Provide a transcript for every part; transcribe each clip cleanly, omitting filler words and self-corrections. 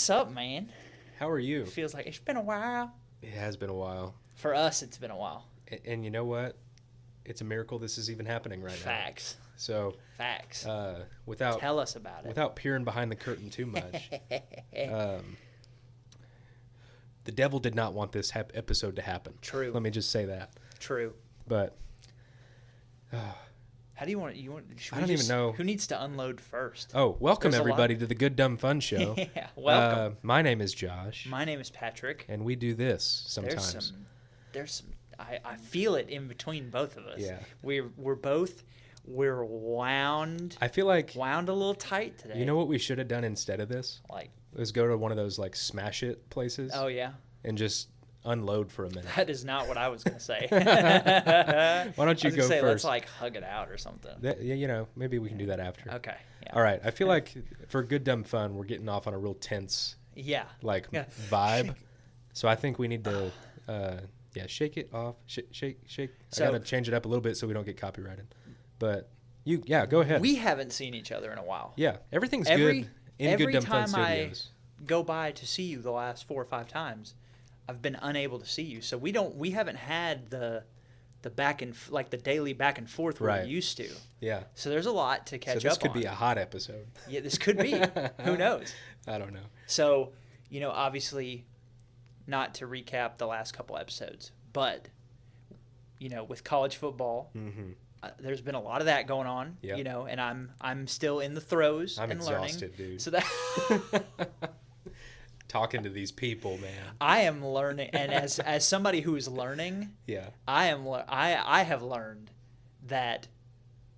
What's up, man? How are you? Feels like it's been a while. It has been a while. For us, it's been a while. And you know what? It's a miracle this is even happening right Facts. now. So, Facts. without Tell us about it. Without peering behind the curtain too much, the devil did not want this episode to happen. True. Let me just say that. True. But how do you want? I don't even know. Who needs to unload first? Oh, welcome everybody to the Good Dumb Fun Show. Yeah, welcome. My name is Josh. My name is Patrick. And we do this sometimes. There's some. I feel it in between both of us. Yeah. We're wound. I feel like wound a little tight today. You know what we should have done instead of this? Like, was go to one of those like smash it places. Oh yeah. And just unload for a minute. That is not what I was gonna say. Why don't you go first? Let's like hug it out or something. Yeah, maybe we can do that after. Okay. Yeah. All right. I feel like for good dumb fun, we're getting off on a real tense vibe. So I think we need to shake it off. Shake. So, I gotta change it up a little bit so we don't get copyrighted. But go ahead. We haven't seen each other in a while. Yeah, everything's good in Good Dumb Fun Studios. Every time I go by to see you the last 4 or 5 times, I've been unable to see you. So we haven't had the back and the daily back and forth we're used to. Yeah. So there's a lot to catch up on. So this could be a hot episode. Yeah, this could be. Who knows? I don't know. So, obviously, not to recap the last couple episodes, but with college football, there's been a lot of that going on. Yep. And I'm still in the throes and exhausted, learning. Dude. So that talking to these people, man. I am learning, and as somebody who is learning, I have learned that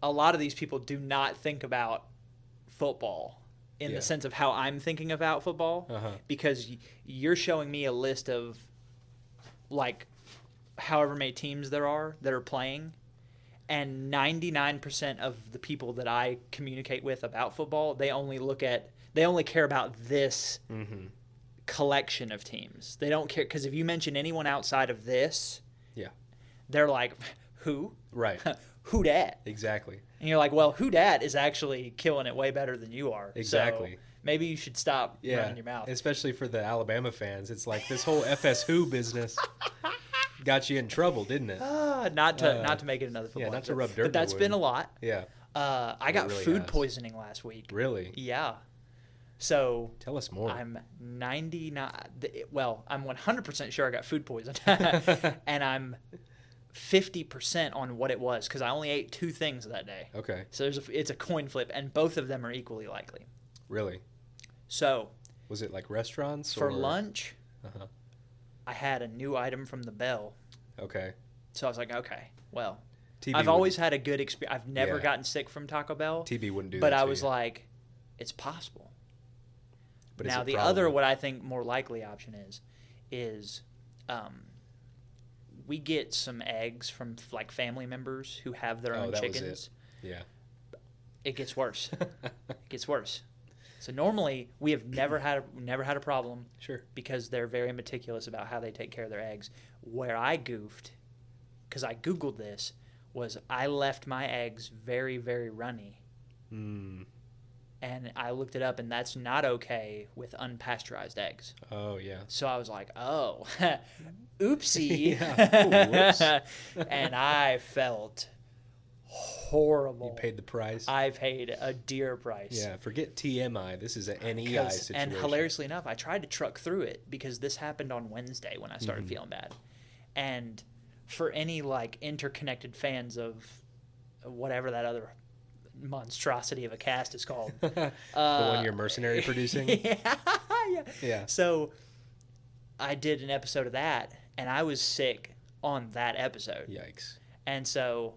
a lot of these people do not think about football in the sense of how I'm thinking about football, because you're showing me a list of however many teams there are that are playing, and 99% of the people that I communicate with about football, they only care about this collection of teams. They don't care, because if you mention anyone outside of this, they're like, who? Right. Who dat? Exactly. And you're like, well, who dat is actually killing it way better than you are. Exactly. So maybe you should stop running your mouth. Especially for the Alabama fans. It's like this whole FS Who business got you in trouble, didn't it? Not to make it another football. Yeah, not to rub dirt. But that's been a lot. Yeah. I got really food poisoning last week. Really? Yeah. So tell us more. I'm 99. Well, I'm 100% sure I got food poisoned, and I'm 50% on what it was, because I only ate 2 things that day. Okay. So it's a coin flip, and both of them are equally likely. Really? So. Was it like restaurants? For lunch, I had a new item from the Bell. Okay. So I was like, okay, well, TB I've always had a good experience. I've never gotten sick from Taco Bell. TB wouldn't do that. But I was like, it's possible. But now the other, what I think more likely option is we get some eggs from family members who have their own chickens. Yeah. It gets worse. It gets worse. So normally we have never had a problem. Sure. Because they're very meticulous about how they take care of their eggs. Where I goofed, because I Googled this, was I left my eggs very, very runny. And I looked it up, and that's not okay with unpasteurized eggs. Oh, yeah. So I was like, oh, oopsie. Whoops. And I felt horrible. You paid the price? I paid a dear price. Yeah, forget TMI. This is an NEI situation. And hilariously enough, I tried to truck through it, because this happened on Wednesday when I started feeling bad. And for any interconnected fans of whatever that other monstrosity of a cast is called. The one you're mercenary producing? Yeah. So I did an episode of that, and I was sick on that episode. Yikes. And so,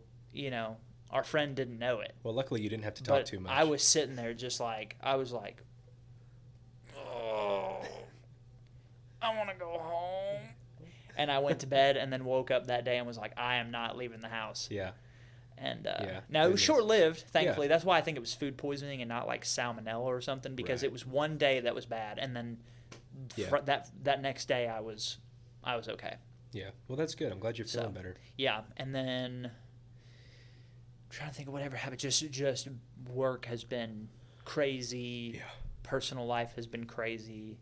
our friend didn't know it. Well, luckily you didn't have to talk too much. I was sitting there just I was like, oh, I want to go home. And I went to bed and then woke up that day and was like, I am not leaving the house. Yeah. And now it was short-lived, thankfully. That's why I think it was food poisoning and not salmonella or something, because it was one day that was bad, and then that next day I was okay. Yeah. Well, that's good. I'm glad you're feeling better. Yeah. And then I'm trying to think of whatever happened. Just work has been crazy. Yeah. Personal life has been crazy.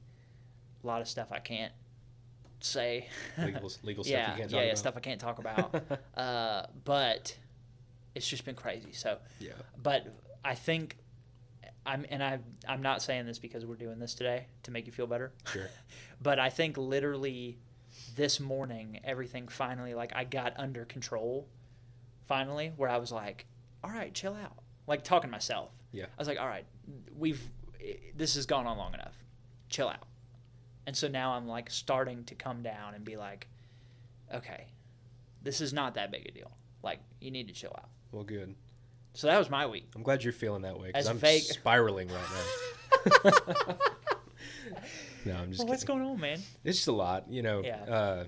a lot of stuff I can't say. Legal stuff you can't talk about. Yeah, stuff I can't talk about. But it's just been crazy. So, yeah. But I think I'm not saying this because we're doing this today to make you feel better. Sure. But I think literally this morning, everything finally, like, I got under control finally, where I was like, all right, chill out. Like, talking to myself. Yeah. I was like, all right, this has gone on long enough. Chill out. And so now I'm, like, starting to come down and be like, okay, this is not that big a deal. Like, you need to chill out. Well, good. So that was my week. I'm glad you're feeling that way, because I'm vague... spiraling right now. No, I'm just kidding. What's going on, man? It's just a lot, Yeah.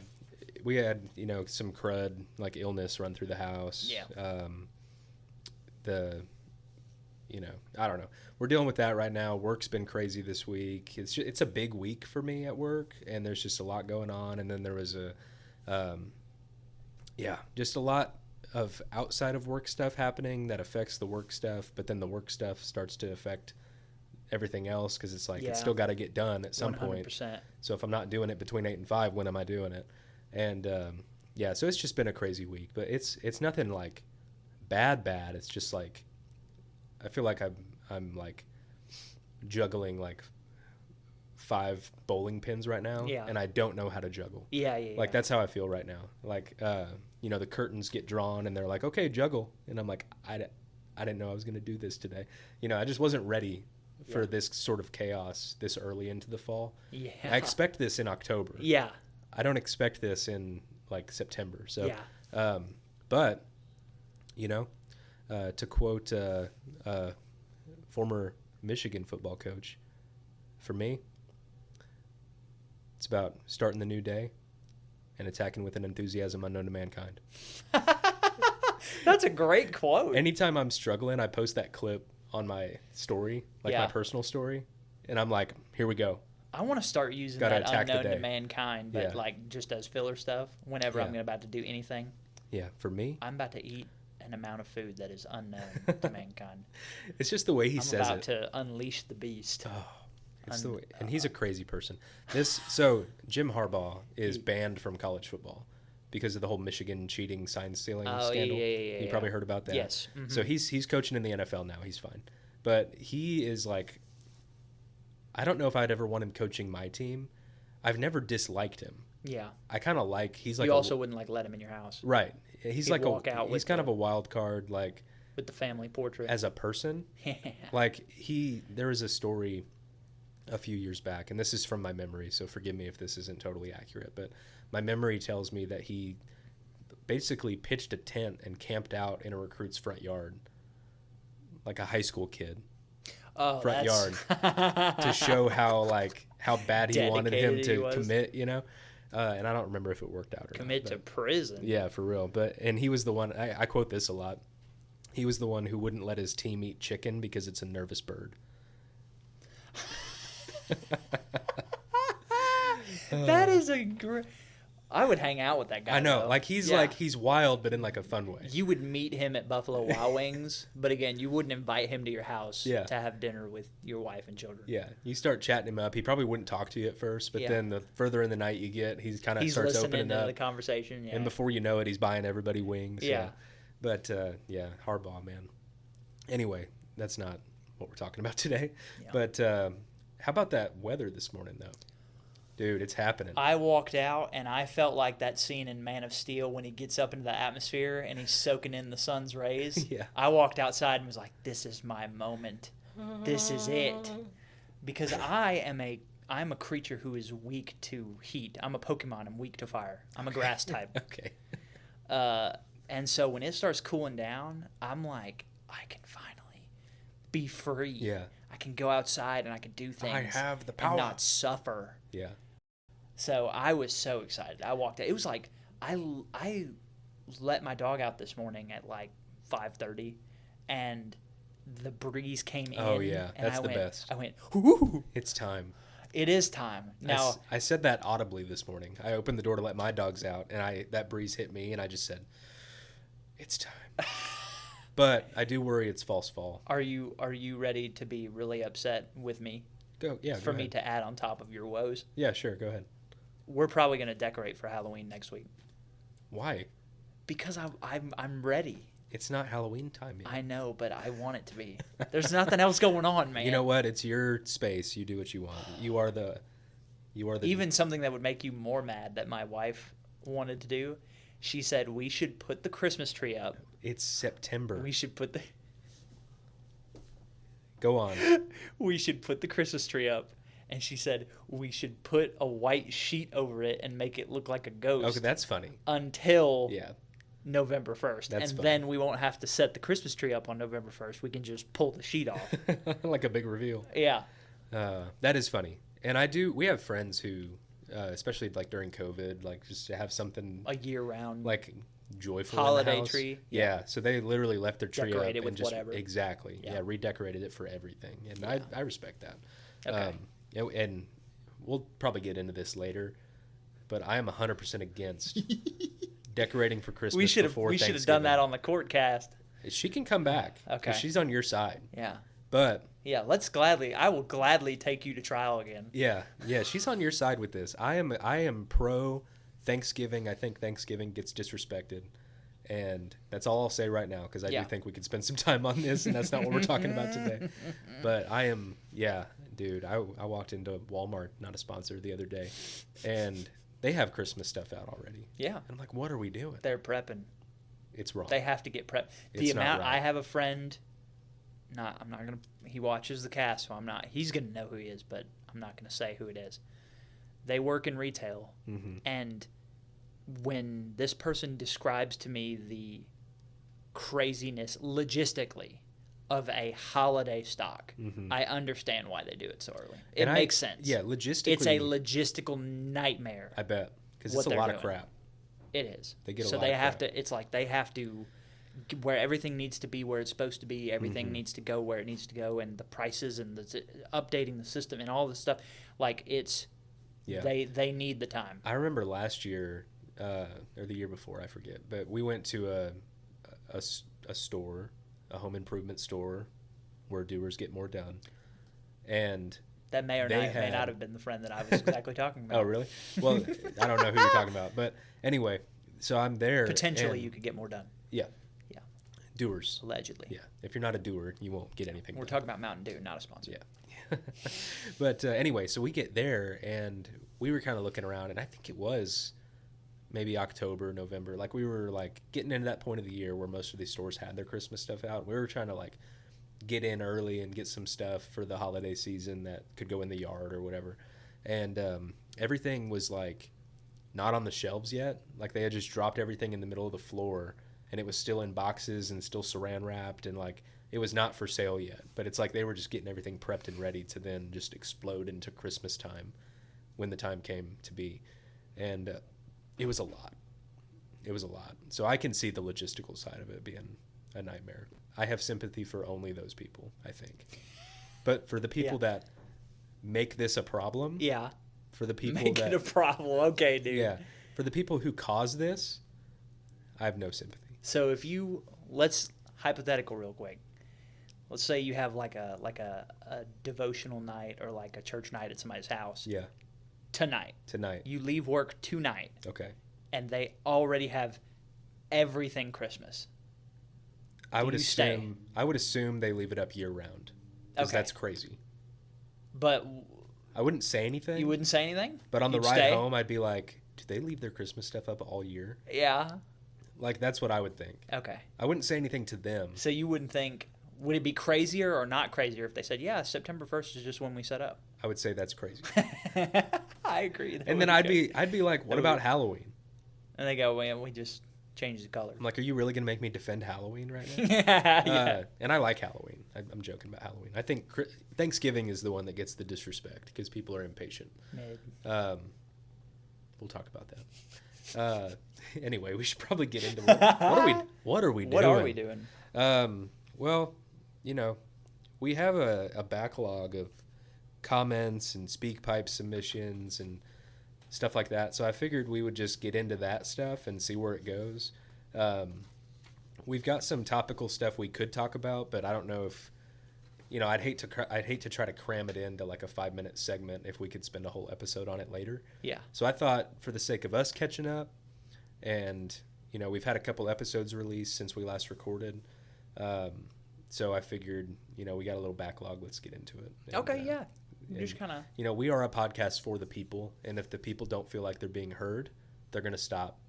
We had, some crud, like illness run through the house. Yeah. I don't know. We're dealing with that right now. Work's been crazy this week. It's a big week for me at work, and there's just a lot going on. And then there was just a lot of outside of work stuff happening that affects the work stuff, but then the work stuff starts to affect everything else, because it's like it's still got to get done at some 100%. Point. So if I'm not doing it between 8 and 5, when am I doing it? And so it's just been a crazy week, but it's nothing like bad. It's just like I feel like I'm like juggling like 5 bowling pins right now, and I don't know how to juggle. Yeah. Like that's how I feel right now. Like the curtains get drawn and they're like, okay, juggle, and I'm like, I didn't know I was gonna do this today. I just wasn't ready for this sort of chaos this early into the fall. Yeah. I expect this in October. Yeah. I don't expect this in like September. So, yeah. But, to quote former Michigan football coach, for me, it's about starting the new day and attacking with an enthusiasm unknown to mankind. That's a great quote. Anytime I'm struggling, I post that clip on my story, like my personal story, and I'm like, here we go. I want to start using that unknown to mankind, but like just as filler stuff whenever I'm about to do anything. Yeah, for me, I'm about to eat an amount of food that is unknown to mankind. It's just the way he says it. I'm about to unleash the beast. Oh, it's the way, and he's a crazy person. So Jim Harbaugh is banned from college football because of the whole Michigan cheating sign stealing scandal. Yeah. You probably heard about that. Yes. Mm-hmm. So he's coaching in the NFL now. He's fine, but he is like, I don't know if I'd ever want him coaching my team. I've never disliked him. Yeah. I kind of like, he's like, you also wouldn't like let him in your house. Right. He's like he's kind of a wild card, like with the family portrait as a person. Like there was a story a few years back, and this is from my memory, so forgive me if this isn't totally accurate, but my memory tells me that he basically pitched a tent and camped out in a recruit's front yard, like a high school kid. Front yard to show how bad he wanted him to commit, and I don't remember if it worked out or commit to prison. Yeah, for real. And he was the one, I quote this a lot, he was the one who wouldn't let his team eat chicken because it's a nervous bird. That is a great... I would hang out with that guy. I know, though. He's wild, but in like a fun way. You would meet him at Buffalo Wild Wings, but again, you wouldn't invite him to your house to have dinner with your wife and children. Yeah, you start chatting him up. He probably wouldn't talk to you at first, but then the further in the night you get, he's kind of starts opening up. The conversation. Yeah. And before you know it, he's buying everybody wings. Yeah. But Harbaugh, man. Anyway, that's not what we're talking about today. Yeah. But how about that weather this morning, though? Dude, it's happening. I walked out, and I felt like that scene in Man of Steel when he gets up into the atmosphere and he's soaking in the sun's rays. Yeah. I walked outside and was like, this is my moment. This is it. Because I'm a creature who is weak to heat. I'm a Pokemon. I'm weak to fire. I'm a grass type. Okay. And so when it starts cooling down, I'm like, I can finally be free. Yeah. I can go outside and I can do things. I have the power. And not suffer. Yeah. So I was so excited. I walked out. It was like I let my dog out this morning at like 5:30, and the breeze came in. Oh yeah, that's the best. I went, ooh, it's time. It is time. Now I said that audibly this morning. I opened the door to let my dogs out, and that breeze hit me, and I just said, it's time. But I do worry it's false fall. Are you ready to be really upset with me? Go. Yeah. For me to add on top of your woes. Yeah, sure. Go ahead. We're probably going to decorate for Halloween next week. Why? Because I'm ready. It's not Halloween time yet. I know, but I want it to be. There's nothing else going on, man. You know what? It's your space. You do what you want. You are the. Even something that would make you more mad that my wife wanted to do. She said we should put the Christmas tree up. It's September. We should put the. Go on. We should put the Christmas tree up. And she said we should put a white sheet over it and make it look like a ghost. Okay, that's funny. Until November 1st. That's and funny. Then we won't have to set the Christmas tree up on November 1st. We can just pull the sheet off. Like a big reveal. Yeah. That is funny. And we have friends who, especially like during COVID, like just to have something. A year-round. Like joyful holiday in the house. Tree. Yeah. So they literally left their tree Decorated up with and just whatever. Exactly. Yeah. Redecorated it for everything. And I respect that. Okay. And we'll probably get into this later, but I am 100% against decorating for Christmas before Thanksgiving. We should have done that on the court cast. She can come back. Okay. She's on your side. Yeah. But yeah, I will gladly take you to trial again. Yeah, she's on your side with this. I am pro Thanksgiving. I think Thanksgiving gets disrespected, and that's all I'll say right now because I do think we could spend some time on this, and that's not what we're talking about today. But dude, I walked into Walmart, not a sponsor, the other day, and they have Christmas stuff out already. Yeah. I'm like, what are we doing? They're prepping. It's wrong. They have to get prepped. I have a friend. I'm not gonna. He watches the cast, so I'm not. He's gonna know who he is, but I'm not gonna say who it is. They work in retail, and when this person describes to me the craziest logistically of a holiday stock, I understand why they do it so early. It makes sense. Yeah, logistically, it's a logistical nightmare. I bet because it's a lot of crap. It is. They get a so lot they of have crap. to. It's like they have to. Where everything needs to be where it's supposed to be, everything needs to go where it needs to go, and the prices and updating the system and all this stuff, like they need the time. I remember last year or the year before, I forget, but we went to a store, a home improvement store, where doers get more done, and that may not have been the friend that I was exactly talking about. Oh, really? Well, I don't know who you're talking about, but anyway, so I'm there. Potentially, you could get more done. Yeah. Doers. Allegedly. Yeah. If you're not a doer, you won't get anything We're done. talking about Mountain Dew, not a sponsor. Yeah. But anyway, so we get there, and we were kind of looking around, and I think it was maybe October, November. Like, we were, like, getting into that point of the year where most of these stores had their Christmas stuff out. We were trying to, like, get in early and get some stuff for the holiday season that could go in the yard or whatever. And everything was, like, not on the shelves yet. Like, they had just dropped everything in the middle of the floor, and it was still in boxes and still saran wrapped, and like it was not for sale yet. But it's like they were just getting everything prepped and ready to then just explode into Christmas time when the time came to be. And it was a lot. So I can see the logistical side of it being a nightmare. I have sympathy for only those people, I think. But for the people that make this a problem, for the people make it a problem, okay, dude. Yeah, for the people who cause this, I have no sympathy. So let's hypothetical real quick. Let's say you have like a devotional night or like a church night at somebody's house. Yeah. Tonight. You leave work tonight. Okay. And they already have everything Christmas. I would assume they leave it up year round. Because that's crazy. But I wouldn't say anything. You wouldn't say anything? But on the ride home, I'd be like, do they leave their Christmas stuff up all year? Yeah. Like, that's what I would think. Okay. I wouldn't say anything to them. So you wouldn't think, would it be crazier or not crazier if they said, yeah, September 1st is just when we set up? I would say that's crazy. I agree. And then I'd be like, what about Halloween? And they go, well, we just changed the color. I'm like, are you really going to make me defend Halloween right now? Yeah. And I like Halloween. I'm joking about Halloween. I think Thanksgiving is the one that gets the disrespect because people are impatient. We'll talk about that. Anyway, we should probably get into what are we doing? Well, we have a backlog of comments and SpeakPipe submissions and stuff like that. So I figured we would just get into that stuff and see where it goes. We've got some topical stuff we could talk about, but I don't know if I'd hate to try to cram it into like a 5-minute segment if we could spend a whole episode on it later. Yeah. So I thought for the sake of us catching up, and we've had a couple episodes released since we last recorded. So I figured, we got a little backlog. Let's get into it. And, okay. Yeah. Just kind of. We are a podcast for the people, and if the people don't feel like they're being heard, they're gonna stop.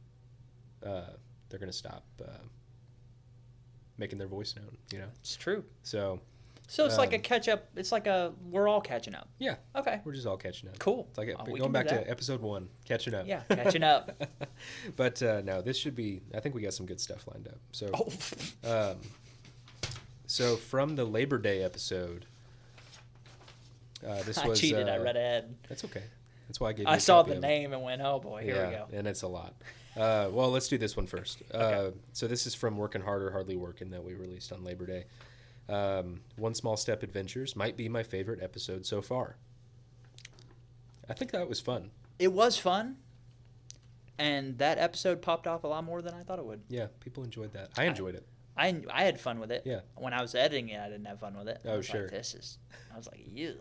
Making their voice known. It's true. So it's like a catch up. It's like we're all catching up. Yeah. Okay. We're just all catching up. Cool. It's like going back to episode 1, catching up. Yeah, catching up. But no, this should be. I think we got some good stuff lined up. So, so from the Labor Day episode, this was. I cheated. I read ahead. That's okay. That's why I gave you I saw the name and went, oh boy, here we go. And it's a lot. Well, let's do this one first. Okay. So this is from Working Harder, Hardly Working that we released on Labor Day. One Small Step Adventures might be my favorite episode so far. I think that was fun. It was fun. And that episode popped off a lot more than I thought it would. Yeah, people enjoyed that. I enjoyed it. I had fun with it. Yeah. When I was editing it, I didn't have fun with it. Oh, sure. I was like, ew.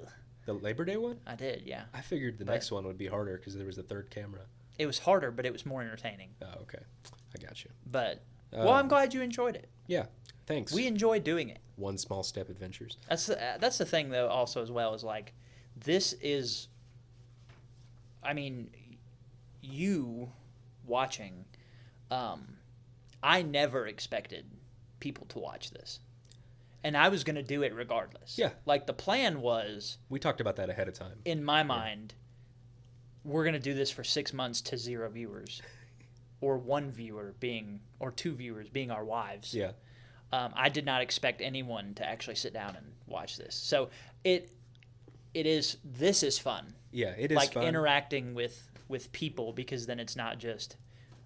The Labor Day one? I did, yeah. I figured the next one would be harder because there was a third camera. It was harder, but it was more entertaining. Oh, okay. I got you. But, well, I'm glad you enjoyed it. Yeah, thanks. We enjoyed doing it. One Small Step Adventures. That's the thing, though, also, as well, is like, this is, I mean, you watching, I never expected people to watch this. And I was going to do it regardless. Yeah. Like, the plan was... We talked about that ahead of time. In my mind, we're going to do this for 6 months to 0 viewers. Or 1 viewer being... Or 2 viewers being our wives. Yeah. I did not expect anyone to actually sit down and watch this. So, this is fun. Yeah, it is like, fun. Like, interacting with people, because then it's not just...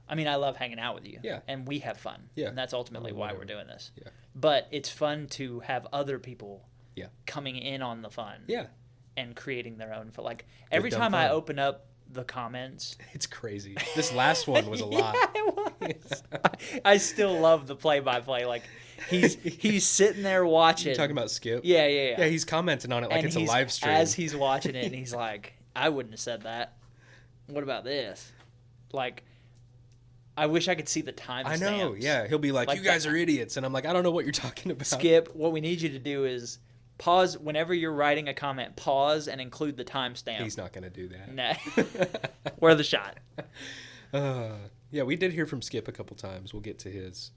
I mean, I love hanging out with you. Yeah. And we have fun. Yeah. And that's ultimately why we're doing this. Yeah. But it's fun to have other people coming in on the fun. Yeah. And creating their own fun. Like, every time I open up the comments... It's crazy. This last one was a lot. Yeah, it was. I still love the play-by-play. Like, he's sitting there watching. You're talking about Skip? Yeah. Yeah, he's commenting on it like it's a live stream. As he's watching it, and he's like, I wouldn't have said that. What about this? Like... I wish I could see the timestamps. I know, yeah. He'll be like, you guys are idiots. And I'm like, I don't know what you're talking about. Skip, what we need you to do is pause. Whenever you're writing a comment, pause and include the timestamp. He's not going to do that. Nah. Worth a shot. Yeah, we did hear from Skip a couple times. We'll get to his.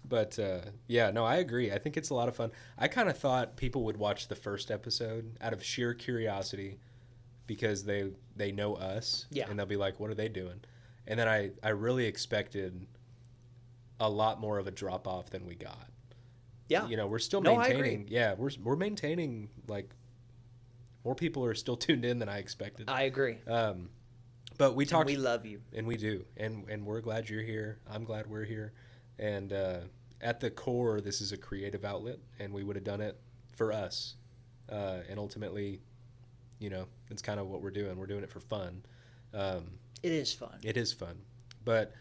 But yeah, no, I agree. I think it's a lot of fun. I kind of thought people would watch the first episode out of sheer curiosity because they know us. Yeah. And they'll be like, what are they doing? And then I really expected a lot more of a drop off than we got. Yeah. We're still maintaining. I agree. Yeah, we're maintaining, like, more people are still tuned in than I expected. I agree. But we talked. We love you. And we do. And we're glad you're here. I'm glad we're here. And at the core, this is a creative outlet, and we would have done it for us. And ultimately, it's kind of what we're doing. We're doing it for fun. It is fun. It is fun. But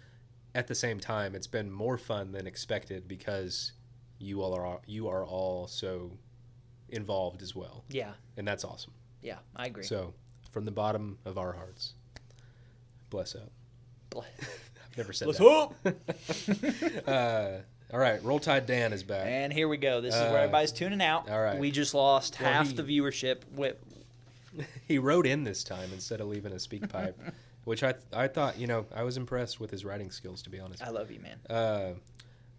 at the same time, it's been more fun than expected because you are all so involved as well. Yeah. And that's awesome. Yeah, I agree. So, from the bottom of our hearts, bless up. I've never said that. Hope. All right, Roll Tide Dan is back. And here we go. This is where everybody's tuning out. All right. We just lost half the viewership. He wrote in this time instead of leaving a SpeakPipe. Which I thought, I was impressed with his writing skills, to be honest. I love you, man.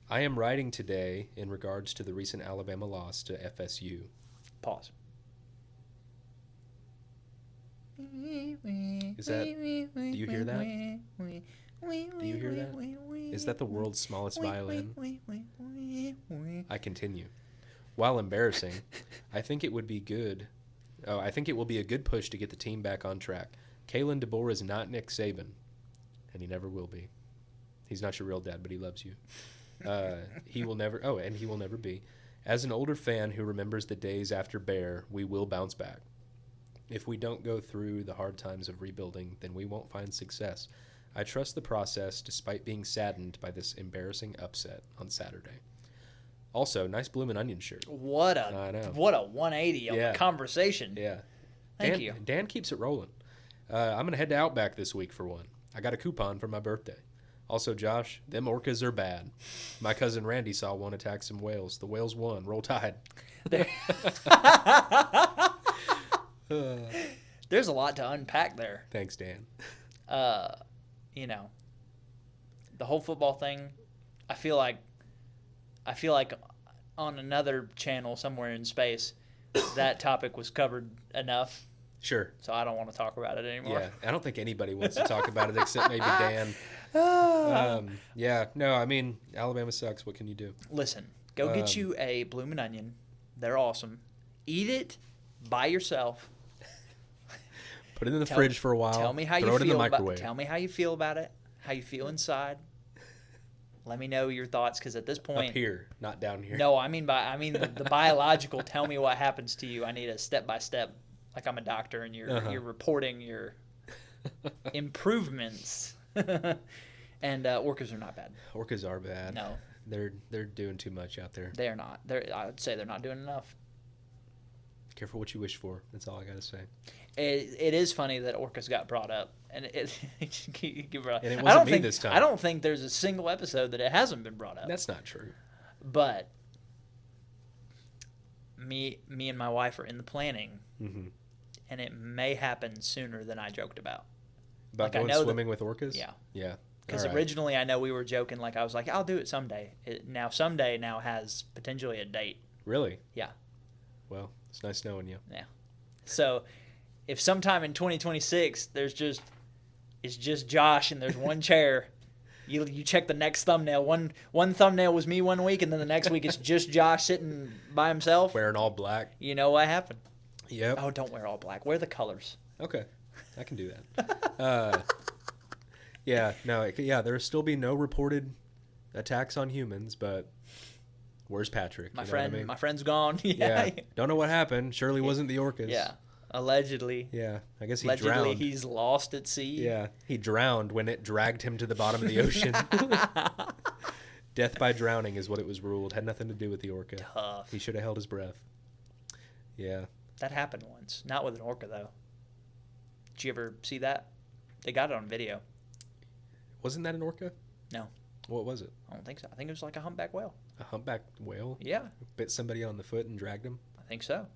I am writing today in regards to the recent Alabama loss to FSU. Pause. Is that, do you hear that? Do you hear that? Is that the world's smallest violin? I continue. While embarrassing, I think it will be a good push to get the team back on track. Kalen DeBoer is not Nick Saban, and he never will be. He's not your real dad, but he loves you. He will never be. As an older fan who remembers the days after Bear, we will bounce back. If we don't go through the hard times of rebuilding, then we won't find success. I trust the process despite being saddened by this embarrassing upset on Saturday. Also, nice Bloomin' Onion shirt. What a 180 on the conversation. Yeah. Thank you. Dan keeps it rolling. I'm going to head to Outback this week for one. I got a coupon for my birthday. Also, Josh, them orcas are bad. My cousin Randy saw one attack some whales. The whales won. Roll Tide. There's a lot to unpack there. Thanks, Dan. You know, the whole football thing, I feel like on another channel somewhere in space, that topic was covered enough. Sure. So I don't want to talk about it anymore. Yeah, I don't think anybody wants to talk about it except maybe Dan. Yeah, no, I mean, Alabama sucks. What can you do? Listen, go get you a Bloomin' Onion. They're awesome. Eat it by yourself. Put it in the fridge for a while. Tell me how you feel. Tell me how you feel about it. How you feel inside. Let me know your thoughts, because at this point, up here, not down here. No, I mean the biological. Tell me what happens to you. I need a step by step. Like I'm a doctor, and you're reporting your improvements. And orcas are not bad. Orcas are bad. No, they're doing too much out there. They are not. I would say they're not doing enough. Careful what you wish for. That's all I gotta say. It is funny that orcas got brought up, and it wasn't me this time. I don't think there's a single episode that it hasn't been brought up. That's not true. But me and my wife are in the planning, and it may happen sooner than I joked about. About like going swimming with orcas? Yeah. Yeah. Because originally I know we were joking. Like I was like, I'll do it someday. Someday has potentially a date. Really? Yeah. Well, it's nice knowing you. Yeah. So if sometime in 2026 it's just Josh and there's one chair, you check the next thumbnail. One thumbnail was me one week, and then the next week it's just Josh sitting by himself. Wearing all black. You know what happened. Yep. Oh, don't wear all black. Wear the colors. Okay. I can do that. Yeah, there'll still be no reported attacks on humans, but where's Patrick? My friend's gone. Yeah. Don't know what happened. Surely wasn't the orcas. Yeah. Allegedly. Yeah. I guess he drowned. He's lost at sea. Yeah. He drowned when it dragged him to the bottom of the ocean. Death by drowning is what it was ruled. Had nothing to do with the orca. Tough. He should have held his breath. Yeah. That happened once. Not with an orca, though. Did you ever see that? They got it on video. Wasn't that an orca? No. What was it? I don't think so. I think it was like a humpback whale. A humpback whale? Yeah. Bit somebody on the foot and dragged him? I think so.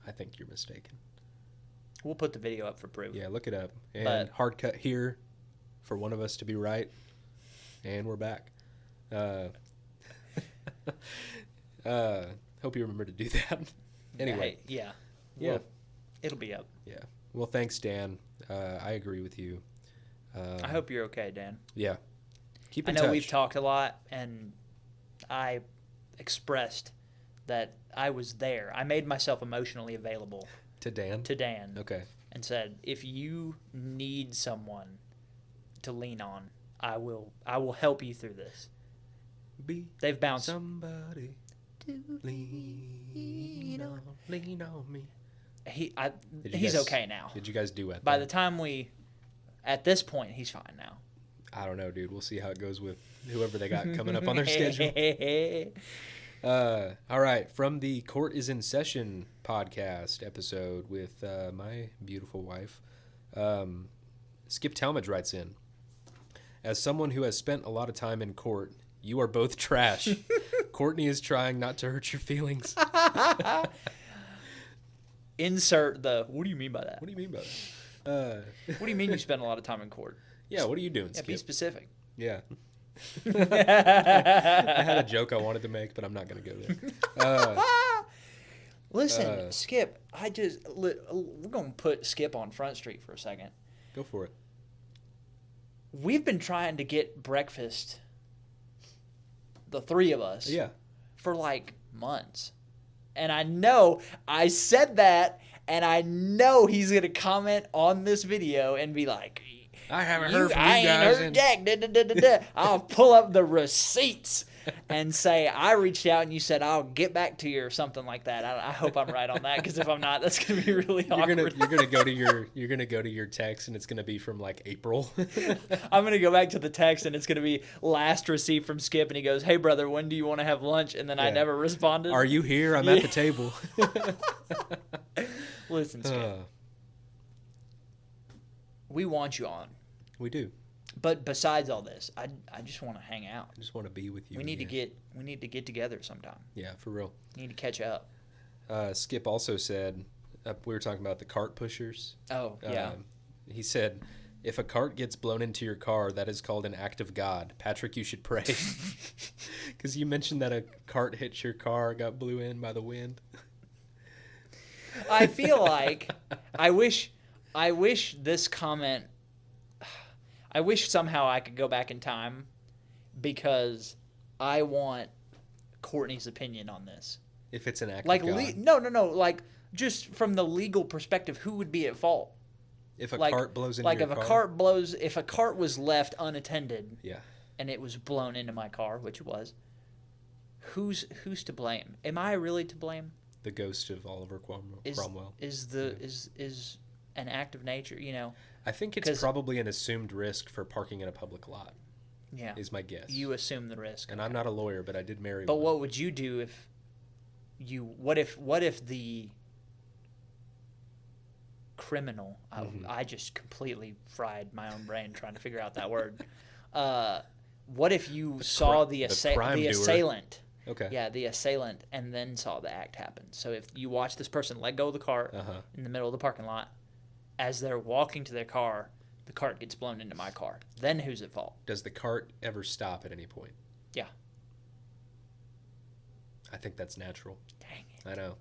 I think you're mistaken. We'll put the video up for proof. Yeah, look it up. And hard cut here for one of us to be right. And we're back. Hope you remember to do that. Anyway. Yeah. Well, it'll be up. Yeah. Well, thanks, Dan. I agree with you. I hope you're okay, Dan. Yeah. Keep in touch. I know touch. We've talked a lot, and I expressed that I was there. I made myself emotionally available. To Dan? To Dan. Okay. And said, if you need someone to lean on, I will help you through this. They've bounced. Somebody to lean on me. He's okay now. Did you guys duet? By the time at this point, he's fine now. I don't know, dude. We'll see how it goes with whoever they got coming up on their schedule. All right. From the Court is in Session podcast episode with my beautiful wife, Skip Talmadge writes in, as someone who has spent a lot of time in court, you are both trash. Courtney is trying not to hurt your feelings. Insert the, what do you mean by that? What do you mean by that? What do you mean you spend a lot of time in court? Yeah, what are you doing, Skip? Be specific. Yeah. I had a joke I wanted to make, but I'm not going to go there. Listen, Skip, we're going to put Skip on Front Street for a second. Go for it. We've been trying to get breakfast, the three of us, for like months. And I know I said that, and I know he's going to comment on this video and be like, I haven't heard from you guys. I ain't heard Jack. I'll pull up the receipts. and say I reached out and you said I'll get back to you or something like that. I hope I'm right on that, because if I'm not, that's gonna be really awkward. You're gonna go to your text and it's gonna be from like April. I'm gonna go back to the text and it's gonna be last received from Skip, and he goes, "Hey brother, when do you want to have lunch?" And then I never responded. Are you here? I'm at the table. Listen, Skip. We want you on. We do. But besides all this, I just want to hang out. I just want to be with you. We need to get together sometime. Yeah, for real. We need to catch up. Skip also said, we were talking about the cart pushers. Oh, yeah. He said, if a cart gets blown into your car, that is called an act of God. Patrick, you should pray. Because you mentioned that a cart hit your car, got blew in by the wind. I feel like I wish this comment. I wish somehow I could go back in time, because I want Courtney's opinion on this. If it's an act like of God. No. Like, just from the legal perspective, who would be at fault? If a cart blows into your car? If a cart was left unattended, yeah, and it was blown into my car, which it was, who's to blame? Am I really to blame? The ghost of Oliver Cromwell. Is an act of nature, you know? I think it's probably an assumed risk for parking in a public lot. Yeah. Is my guess. You assume the risk. And I'm not a lawyer, but I did marry one. But what would you do if what if the criminal, I just completely fried my own brain trying to figure out that word. What if you saw the assailant? Okay. Yeah, the assailant, and then saw the act happen. So if you watch this person let go of the cart in the middle of the parking lot, as they're walking to their car, the cart gets blown into my car. Then who's at fault? Does the cart ever stop at any point? Yeah. I think that's natural. Dang it. I know.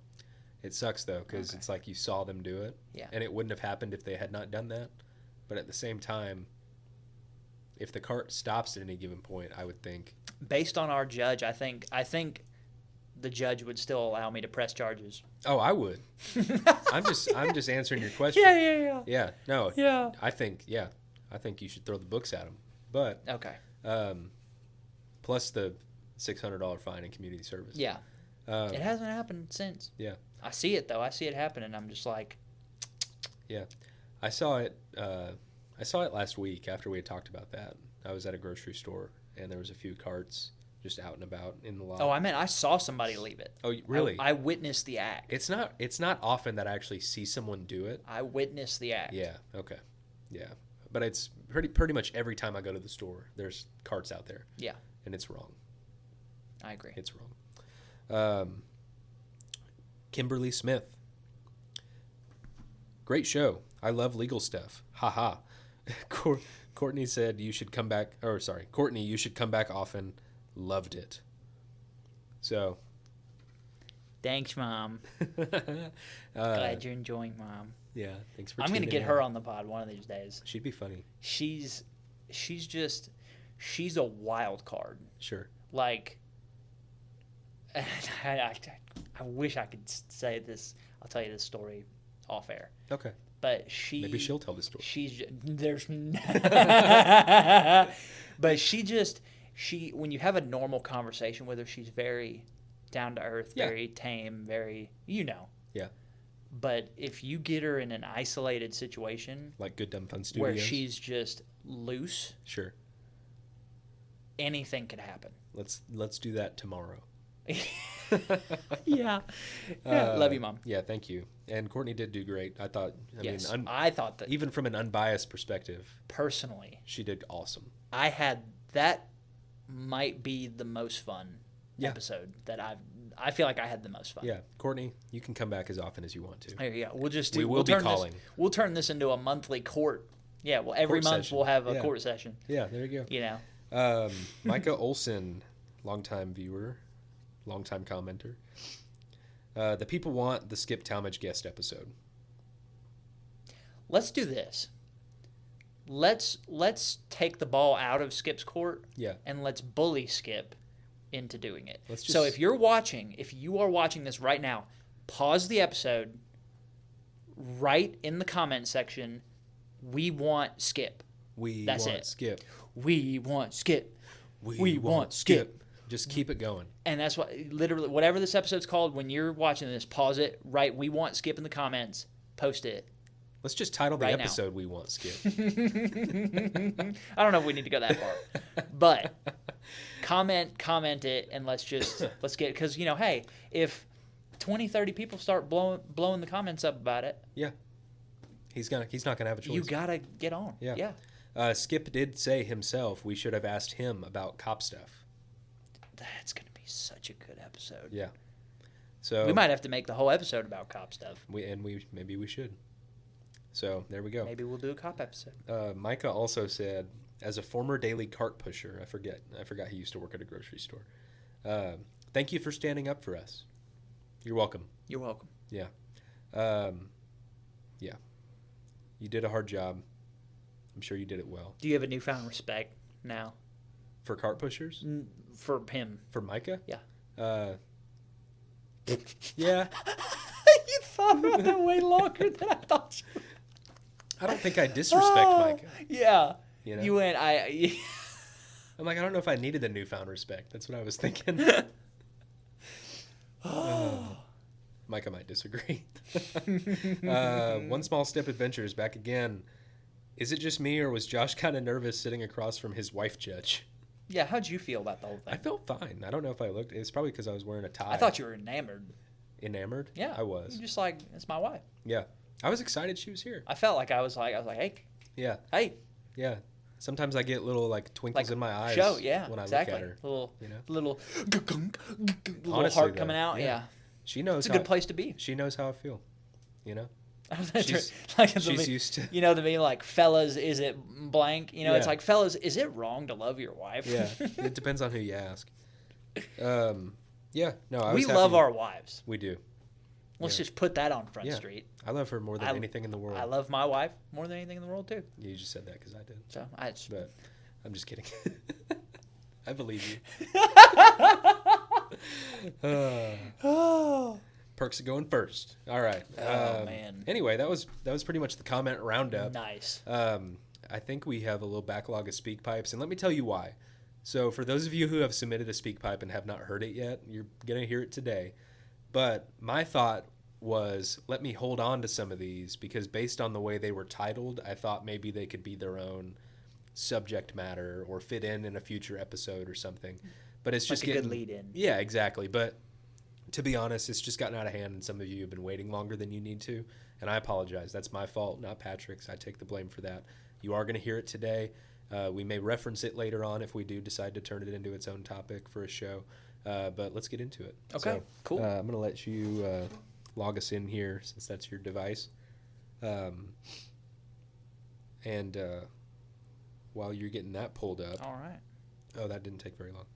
It sucks, though, because it's like you saw them do it. Yeah. And it wouldn't have happened if they had not done that. But at the same time, if the cart stops at any given point, I would think. Based on our judge, I think the judge would still allow me to press charges. Oh, I would. I'm just answering your question. Yeah. Yeah. No. Yeah. I think you should throw the books at them. But okay. Plus the $600 fine in community service. Yeah. It hasn't happened since. Yeah. I see it though. I see it happen, and I'm just like. Yeah, I saw it. I saw it last week after we had talked about that. I was at a grocery store, and there was a few carts just out and about in the lot. Oh, I meant I saw somebody leave it. Oh, really? I witnessed the act. It's not often that I actually see someone do it. I witnessed the act. Yeah. Okay. Yeah, but it's pretty much every time I go to the store, there's carts out there. Yeah. And it's wrong. I agree. It's wrong. Kimberly Smith. Great show. I love legal stuff. Ha. Courtney said you should come back. Or sorry, Courtney, you should come back often. Loved it. So. Thanks, Mom. Glad you're enjoying, Mom. Yeah, thanks for. I'm gonna get her on the pod one of these days. She'd be funny. She's a wild card. Sure. Like. I wish I could say this. I'll tell you this story off air. Okay. But maybe she'll tell the story. But she when you have a normal conversation with her, she's very down to earth, very tame, very Yeah. But if you get her in an isolated situation, like Good Dumb Fun Studios, where she's just loose, sure, anything could happen. Let's do that tomorrow. Yeah. Love you, Mom. Yeah, thank you. And Courtney did do great. I thought. I thought that even from an unbiased perspective, personally, she did awesome. I had that might be the most fun episode that I feel like I had the most fun. Yeah, Courtney, you can come back as often as you want to. There you go. We'll be calling. We'll turn this into a monthly court. Yeah, well, every month we'll have a court session. Yeah, there you go. You know. Micah Olson, longtime viewer, longtime commenter. The people want the Skip Talmadge guest episode. Let's do this. Let's take the ball out of Skip's court. Yeah. And let's bully Skip into doing it. If you are watching this right now, pause the episode, write in the comment section, we want Skip. We want Skip. We want Skip. We want Skip. Just keep it going. And that's what, literally, whatever this episode's called, when you're watching this, pause it, write, we want Skip in the comments, post it. Let's just title the episode now. We want Skip. I don't know if we need to go that far. But comment it, and let's get, because, hey, if 20, 30 people start blowing the comments up about it. Yeah. He's not going to have a choice. You got to get on. Yeah. Skip did say himself we should have asked him about cop stuff. That's going to be such a good episode. Yeah. So we might have to make the whole episode about cop stuff. Maybe we should. So there we go. Maybe we'll do a cop episode. Micah also said, as a former daily cart pusher, I forgot he used to work at a grocery store. Thank you for standing up for us. You're welcome. You're welcome. Yeah. Yeah. You did a hard job. I'm sure you did it well. Do you have a newfound respect now? For cart pushers? For him. For Micah? Yeah. Yeah. You thought about that way longer than I thought you would. I don't think I disrespect Micah. Yeah. You know? You went, I'm like, I don't know if I needed the newfound respect. That's what I was thinking. Micah might disagree. One Small Step Adventures back again. Is it just me, or was Josh kind of nervous sitting across from his wife judge? Yeah, how'd you feel about the whole thing? I felt fine. I don't know if I looked. It's probably because I was wearing a tie. I thought you were enamored. Enamored? Yeah. I was. You're just like, it's my wife. Yeah. I was excited she was here. I felt like I was like, hey. Yeah. Hey. Yeah. Sometimes I get little twinkles in my eyes when I look at her. Little Honestly, heart coming out. Yeah. She knows. It's a good place to be. She knows how I feel. She's used to. The meme like, fellas, is it blank? It's like, fellas, is it wrong to love your wife? Yeah. It depends on who you ask. Yeah. No, we love our wives. We do. Let's just put that on Front Street. I love her more than anything in the world. I love my wife more than anything in the world, too. You just said that because I did. So But I'm just kidding. I believe you. Perks are going first. All right. Oh, man. Anyway, that was pretty much the comment roundup. Nice. I think we have a little backlog of SpeakPipes, and let me tell you why. So for those of you who have submitted a SpeakPipe and have not heard it yet, you're going to hear it today. But my thought was, let me hold on to some of these, because based on the way they were titled, I thought maybe they could be their own subject matter or fit in a future episode or something. But it's just a good lead in. Yeah, exactly. But to be honest, it's just gotten out of hand, and some of you have been waiting longer than you need to. And I apologize. That's my fault, not Patrick's. I take the blame for that. You are going to hear it today. We may reference it later on if we do decide to turn it into its own topic for a show. But let's get into it. Okay, so, cool. I'm going to let you log us in here since that's your device. And while you're getting that pulled up. All right. Oh, that didn't take very long.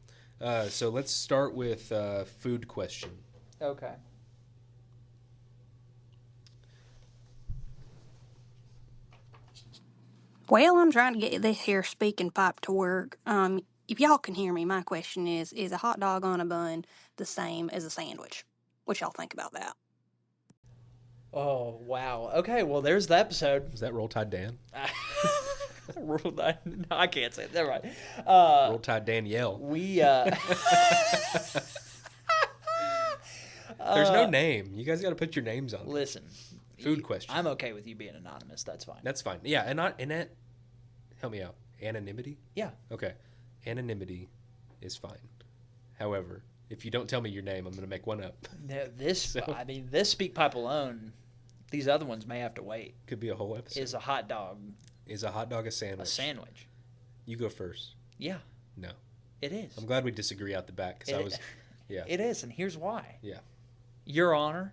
So let's start with food question. Okay. Well, I'm trying to get this here speaking pipe to work. If y'all can hear me, my question is a hot dog on a bun the same as a sandwich? What y'all think about that? Oh, wow. Okay, well, there's the episode. Is that Roll Tide Dan? Roll Tide? No, I can't say it. Never mind. Roll Tide Danielle. There's no name. You guys got to put your names on. Listen. Food question. I'm okay with you being anonymous. That's fine. That's fine. Yeah, help me out. Anonymity? Yeah. Okay. Anonymity is fine. However, if you don't tell me your name, I'm going to make one up. This SpeakPipe alone, these other ones may have to wait. Could be a whole episode. Is a hot dog a sandwich? A sandwich. You go first. Yeah. No. It is. I'm glad we disagree out the back because I was, yeah. It is, and here's why. Yeah. Your Honor.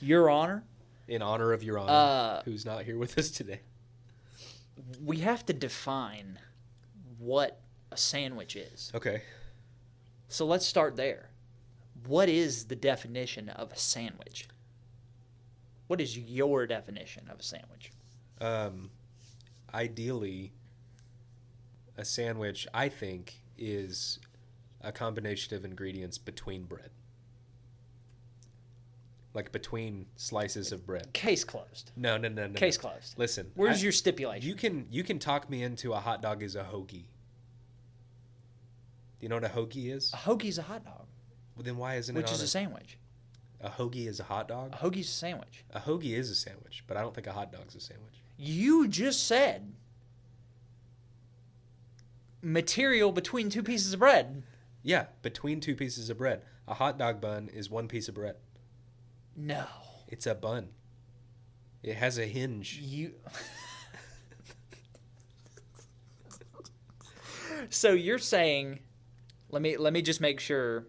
Your Honor. In honor of Your Honor, who's not here with us today. We have to define what a sandwich is. Okay. So let's start there. What is the definition of a sandwich? What is your definition of a sandwich? Ideally, a sandwich, I think, is a combination of ingredients between bread. Like between slices of bread. Case closed. No. Case closed. Listen. Where's your stipulation? You can talk me into a hot dog is a hoagie. Do you know what a hoagie is? A hoagie's a hot dog. Well, then why isn't it Which is a sandwich. A hoagie is a hot dog? A hoagie's a sandwich. A hoagie is a sandwich, but I don't think a hot dog's a sandwich. You just said material between two pieces of bread. Yeah, between two pieces of bread. A hot dog bun is one piece of bread. No. It's a bun. It has a hinge. So you're saying, let me just make sure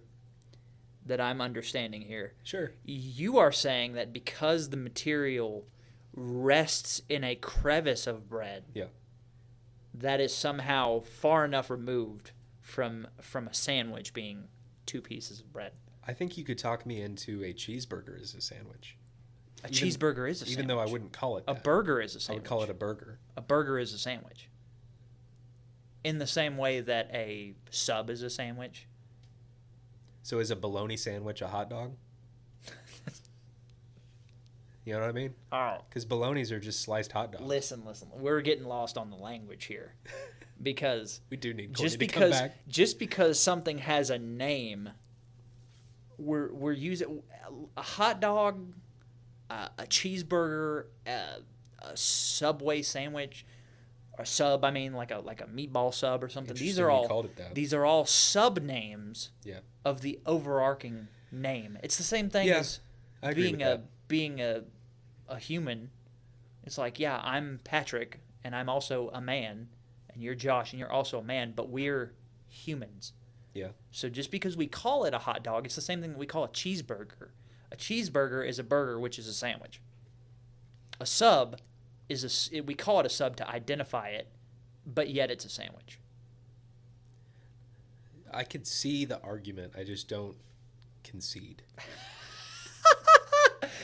that I'm understanding here. Sure. You are saying that because the material rests in a crevice of bread, yeah, that is somehow far enough removed from a sandwich being two pieces of bread. I think you could talk me into a cheeseburger as a sandwich. Cheeseburger is a sandwich. Even though I wouldn't call it that. A burger is a sandwich. I would call it a burger. A burger is a sandwich. In the same way that a sub is a sandwich. So is a bologna sandwich a hot dog? You know what I mean? Oh. Because bolognas are just sliced hot dogs. Listen. We're getting lost on the language here. Because we do need Courtney to come back. Just because something has a name, we're using a hot dog, a cheeseburger, a Subway sandwich, or sub. I mean, like a meatball sub or something. These are all sub names. Yeah. Of the overarching name. It's the same thing as being a human. It's like, yeah, I'm Patrick and I'm also a man, and you're Josh and you're also a man, but we're humans. Yeah. So just because we call it a hot dog, it's the same thing that we call a cheeseburger. A cheeseburger is a burger, which is a sandwich. A sub we call it a sub to identify it, but yet it's a sandwich. I could see the argument. I just don't concede.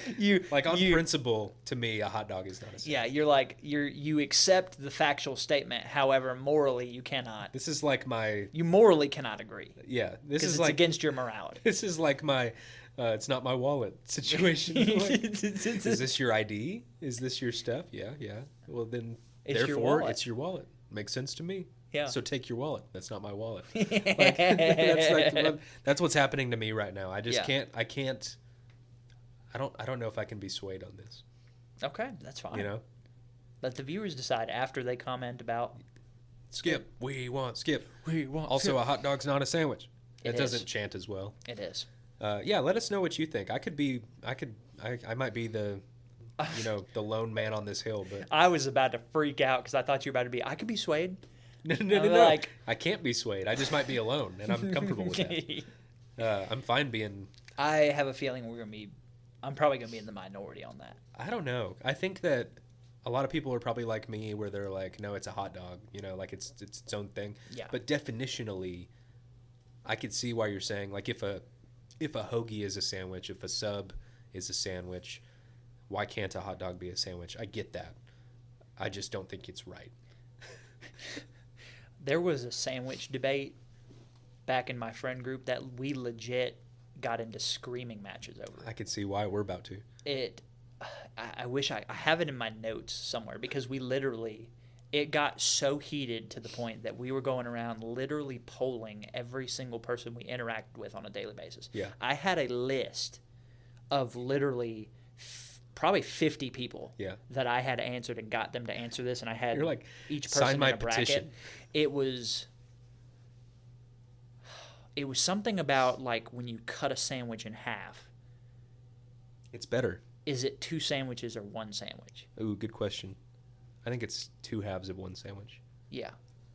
On principle, to me, a hot dog is not a sandwich. Yeah, you accept the factual statement. However, morally, you cannot. This is like my. You morally cannot agree. Yeah, it's against your morality. This is like my. It's not my wallet situation. Is this your ID? Is this your stuff? Yeah. Well, then, therefore, it's your wallet. Makes sense to me. Yeah. So take your wallet. That's not my wallet. That's what's happening to me right now. I just can't. I don't know if I can be swayed on this. Okay, that's fine. You know, let the viewers decide after they comment about. Skip. We want skip. We want. Also, skip. A hot dog's not a sandwich. It doesn't chant as well. It is. Yeah, let us know what you think. I might be the, the lone man on this hill, but I was about to freak out because I thought you were about to be. I could be swayed. No. I can't be swayed. I just might be alone, and I'm comfortable with that. I'm fine being. I have a feeling I'm probably gonna be in the minority on that. I don't know. I think that a lot of people are probably like me, where they're like, no, it's a hot dog. Like it's its own thing. Yeah. But definitionally, I could see why you're saying, like, if a hoagie is a sandwich, if a sub is a sandwich, why can't a hot dog be a sandwich? I get that. I just don't think it's right. There was a sandwich debate back in my friend group that we legit got into screaming matches over. I could see why. We're about to. I wish I have it in my notes somewhere, because it got so heated to the point that we were going around literally polling every single person we interacted with on a daily basis. Yeah. I had a list of literally probably 50 people that I had answered and got them to answer this, and I had each person in a bracket. Petition. It was something about, like, when you cut a sandwich in half. It's better. Is it two sandwiches or one sandwich? Ooh, good question. I think it's two halves of one sandwich. Yeah,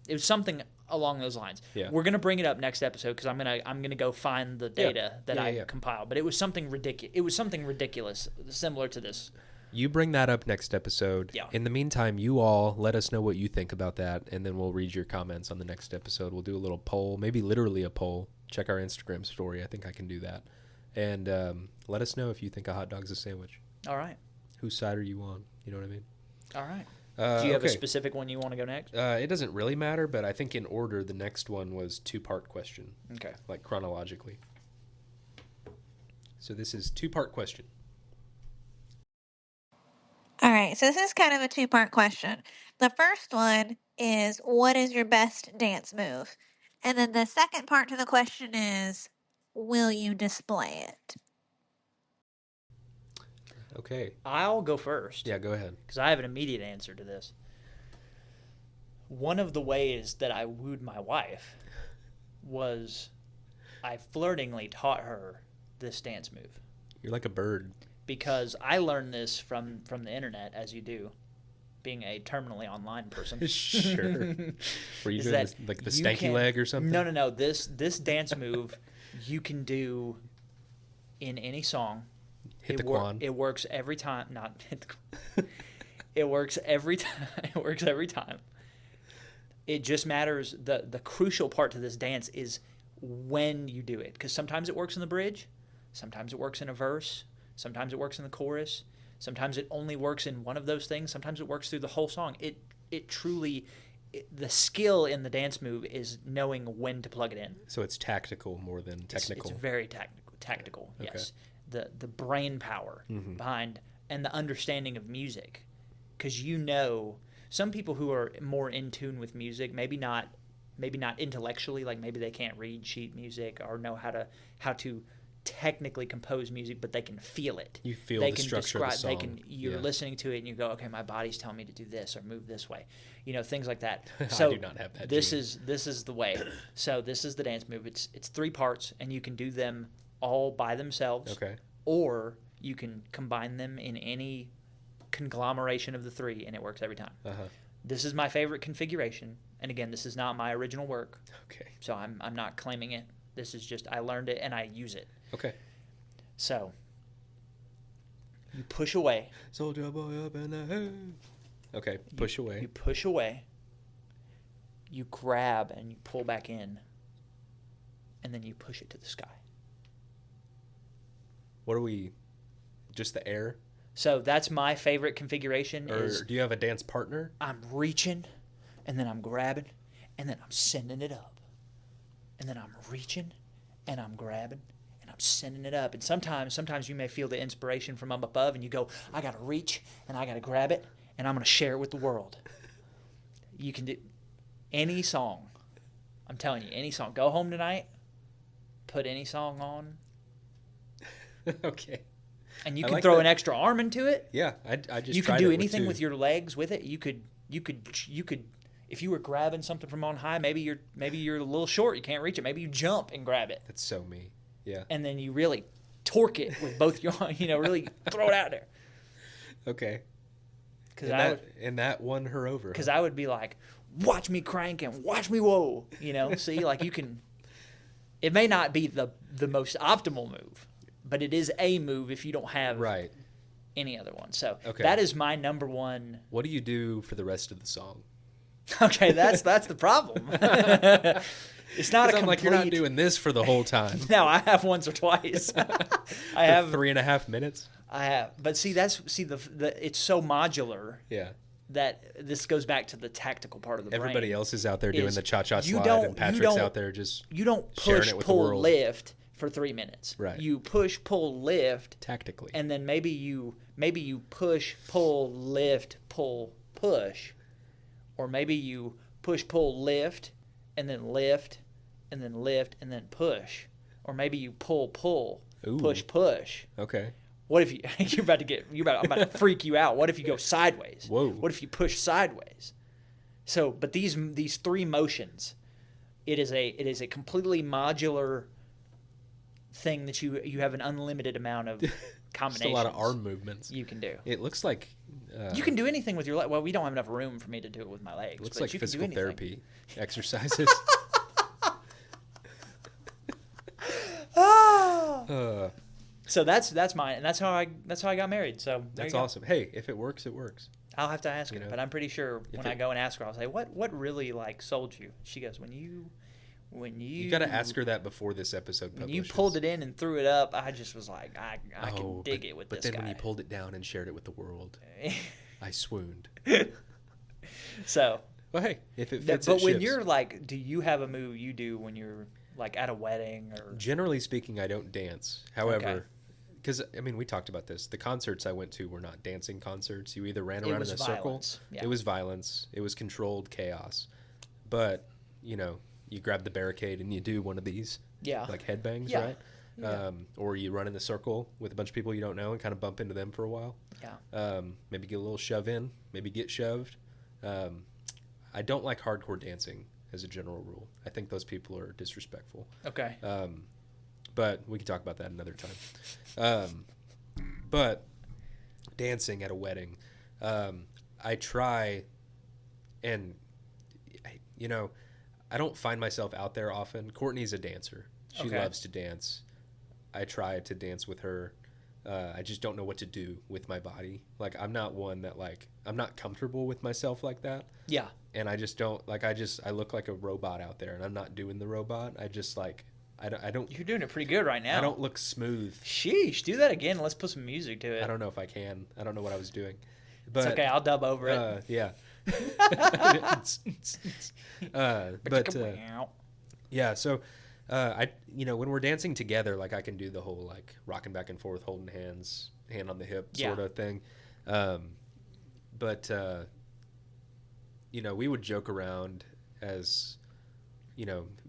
it was something along those lines. Yeah. We're gonna bring it up next episode because I'm gonna go find the data that I compiled. But it was something ridiculous. It was something ridiculous, similar to this. You bring that up next episode. Yeah. In the meantime, you all let us know what you think about that, and then we'll read your comments on the next episode. We'll do a little poll, maybe literally a poll. Check our Instagram story. I think I can do that. And let us know if you think a hot dog's a sandwich. All right. Whose side are you on? You know what I mean? All right. Do you have a specific one you want to go next? It doesn't really matter, but I think in order, the next one was two-part question. Okay. Like chronologically. So this is two-part question. All right, so this is kind of a two-part question. The first one is, what is your best dance move? And then the second part to the question is, will you display it? Okay. I'll go first. Yeah, go ahead. Because I have an immediate answer to this. One of the ways that I wooed my wife was I flirtingly taught her this dance move. You're like a bird. Because I learned this from the internet, as you do, being a terminally online person. Sure. Were you doing this, like the stanky leg or something? No. This dance move you can do in any song. Hit the quan. It works every time. Not hit the. It works every time. It works every time. It just matters. The crucial part to this dance is when you do it, because sometimes it works in the bridge, sometimes it works in a verse, sometimes it works in the chorus, sometimes it only works in one of those things, sometimes it works through the whole song. It truly, the skill in the dance move is knowing when to plug it in. So it's tactical more than technical. It's very tactical. Okay. Yes. The brain power behind and the understanding of music, because some people who are more in tune with music, maybe not intellectually, like maybe they can't read sheet music or know how to technically compose music, but they can feel it. You feel the structure of the song. You're listening to it and you go, okay, my body's telling me to do this or move this way, things like that. So I do not have that. This is the way. So this is the dance move. It's 3 parts, and you can do them all by themselves. Okay. Or you can combine them in any conglomeration of the 3, and it works every time. Uh-huh. This is my favorite configuration, and again, this is not my original work. Okay. So I'm not claiming it. This is just I learned it and I use it. Okay. So you push away. Soldier boy up in the head. Okay, push away. You push away. You grab and you pull back in, and then you push it to the sky. What are we? Just the air? So that's my favorite configuration. Or do you have a dance partner? I'm reaching, and then I'm grabbing, and then I'm sending it up. And then I'm reaching, and I'm grabbing, and I'm sending it up. And sometimes you may feel the inspiration from up above, and you go, I got to reach, and I got to grab it, and I'm going to share it with the world. You can do any song. I'm telling you, any song. Go home tonight, put any song on. Okay. And you can throw an extra arm into it. Yeah, I just you can do anything with your legs with it. You could if you were grabbing something from on high, maybe you're a little short, you can't reach it. Maybe you jump and grab it. That's so me. Yeah. And then you really torque it with both your really throw it out there. Okay. And that won her over. Because I would be like, watch me crank and watch me whoa. See, like you can. It may not be the most optimal move, but it is a move if you don't have any other one. So that is my number one. What do you do for the rest of the song? Okay, that's the problem. It's not a complete. I'm like, you're not doing this for the whole time. No, I have once or twice. I have 3.5 minutes. I have, but the it's so modular. Yeah. That this goes back to the tactical part of the brain. Everybody else is out there doing the cha-cha slide, and Patrick's out there just you don't push, pull, lift for 3 minutes. Right. You push, pull, lift tactically, and then maybe you push, pull, lift, pull, push, or maybe you push, pull, lift, and then lift, and then lift, and then push, or maybe you pull, push, push. Okay. What if I'm about to freak you out. What if you go sideways? Whoa. What if you push sideways? So, but these 3 motions, it is a completely modular thing that you have an unlimited amount of combinations. Just a lot of arm movements you can do. It looks like you can do anything with your leg. Well, we don't have enough room for me to do it with my legs. It looks like physical therapy exercises. So that's mine, and that's how I got married. So that's awesome. Hey, if it works, it works. I'll have to ask her, but I'm pretty sure when I go and ask her, I'll say, "What really sold you?" She goes, "When you." You got to ask her that before this episode publishes. When you pulled it in and threw it up, I just was like, I can dig it with this guy. But then when you pulled it down and shared it with the world, I swooned. So. Well, hey, if it fits, but when you're like, do you have a move you do when you're like at a wedding or? Generally speaking, I don't dance. However, because we talked about this. The concerts I went to were not dancing concerts. You either ran around in a circle. Yeah. It was violence. It was controlled chaos. But you grab the barricade and you do one of these, like headbangs, right? Yeah. Or you run in the circle with a bunch of people you don't know and kind of bump into them for a while. Yeah. Maybe get a little shove in, maybe get shoved. I don't like hardcore dancing as a general rule. I think those people are disrespectful. Okay. But we can talk about that another time. But dancing at a wedding, I try, and I don't find myself out there often. Courtney's a dancer. She loves to dance. I try to dance with her. I just don't know what to do with my body. Like, I'm not one that, like, I'm not comfortable with myself like that. Yeah. And I just don't, like, I look like a robot out there, and I'm not doing the robot. I just, like, I don't. You're doing it pretty good right now. I don't look smooth. Sheesh, do that again. Let's put some music to it. I don't know if I can. I don't know what I was doing. But, it's okay. I'll dub over it. Yeah. Yeah, so when we're dancing together, like, I can do the whole, like, rocking back and forth, holding hands, hand on the hip sort of thing. We would joke around as,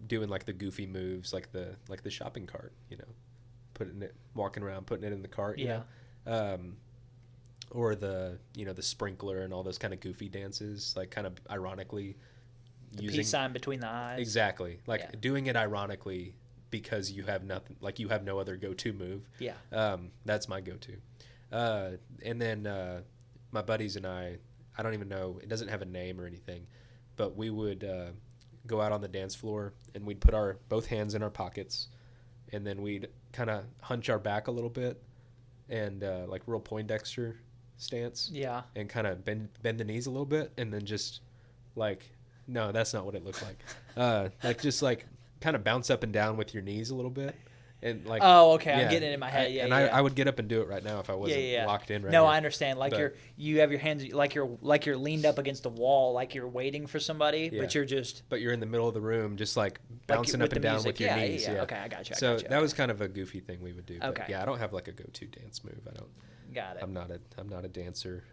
doing, like, the goofy moves, like the shopping cart, walking around, putting it in the cart, you know? Or the sprinkler and all those kind of goofy dances, like, kind of ironically the peace sign between the eyes. Exactly. Like, doing it ironically because you have nothing, like, you have no other go-to move. Yeah. That's my go-to. And then my buddies and I don't even know, it doesn't have a name or anything, but we would go out on the dance floor and we'd put our both hands in our pockets, and then we'd kind of hunch our back a little bit and like real Poindexter stance. Yeah. And kind of bend the knees a little bit, and then just like, no, that's not what it looked like. Like, just like kind of bounce up and down with your knees a little bit. And like, oh, okay, I'm getting it in my head. I would get up and do it right now if I wasn't locked in right now. No, I understand. Like, you have your hands like you're leaned up against a wall, like you're waiting for somebody, but you're in the middle of the room, just like bouncing up and down with your knees. Yeah. Okay, I got you. So that was kind of a goofy thing we would do. Okay. But yeah, I don't have like a go-to dance move. I don't. Got it. I'm not a dancer.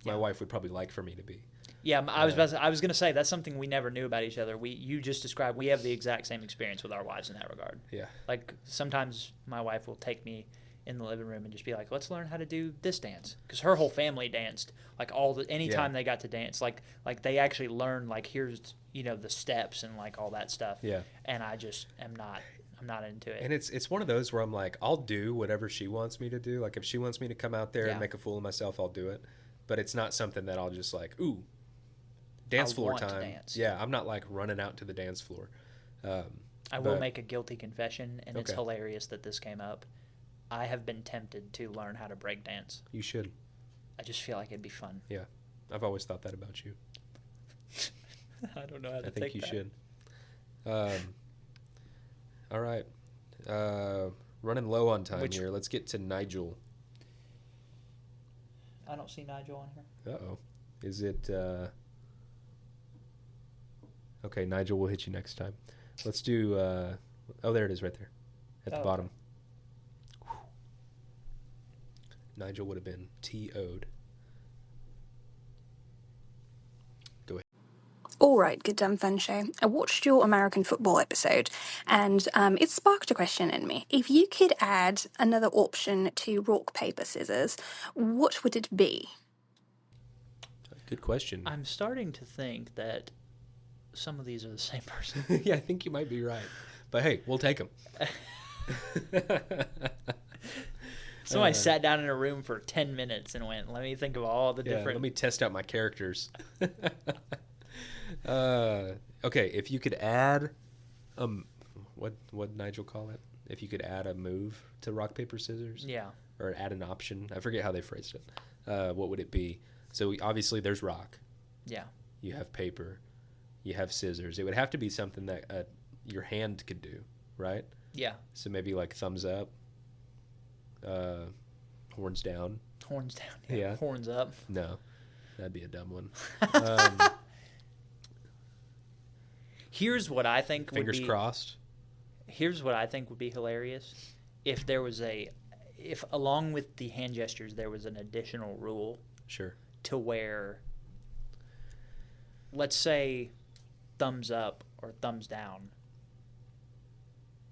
My wife would probably like for me to be. Yeah, I was gonna say that's something we never knew about each other. You just described. We have the exact same experience with our wives in that regard. Yeah. Like, sometimes my wife will take me in the living room and just be like, "Let's learn how to do this dance," because her whole family danced. Like, anytime they got to dance, like they actually learned, like, here's the steps and like all that stuff. Yeah. And I just am not. I'm not into it. And it's one of those where I'm like, I'll do whatever she wants me to do. Like, if she wants me to come out there and make a fool of myself, I'll do it. But it's not something that I'll just like, ooh. Dance floor time. Yeah, I'm not like running out to the dance floor. I will make a guilty confession, and it's hilarious that this came up. I have been tempted to learn how to break dance. You should. I just feel like it'd be fun. Yeah, I've always thought that about you. I don't know how to take that. I think you should. All right. Running low on time here. Let's get to Nigel. I don't see Nigel on here. Uh-oh. Is it... Okay, Nigel, we'll hit you next time. Let's do... there it is right there at the bottom. Whew. Nigel would have been TO'd. Go ahead. All right, Good Dumb Fun Show. I watched your American football episode, and it sparked a question in me. If you could add another option to rock, paper, scissors, what would it be? Good question. I'm starting to think that some of these are the same person. Yeah, I think you might be right. But hey, we'll take them. Somebody sat down in a room for 10 minutes and went, let me think of all the different... Let me test out my characters. Okay, if you could add... what did Nigel call it? If you could add a move to rock, paper, scissors? Yeah. Or add an option. I forget how they phrased it. What would it be? So obviously there's rock. Yeah. You have paper. You have scissors. It would have to be something that your hand could do, right? Yeah. So maybe like thumbs up, horns down. Horns down. Yeah. Horns up. No, that'd be a dumb one. Here's what I think would be... Fingers crossed. Here's what I think would be hilarious. If there was if along with the hand gestures, there was an additional rule. Sure. To where... let's say thumbs up or thumbs down.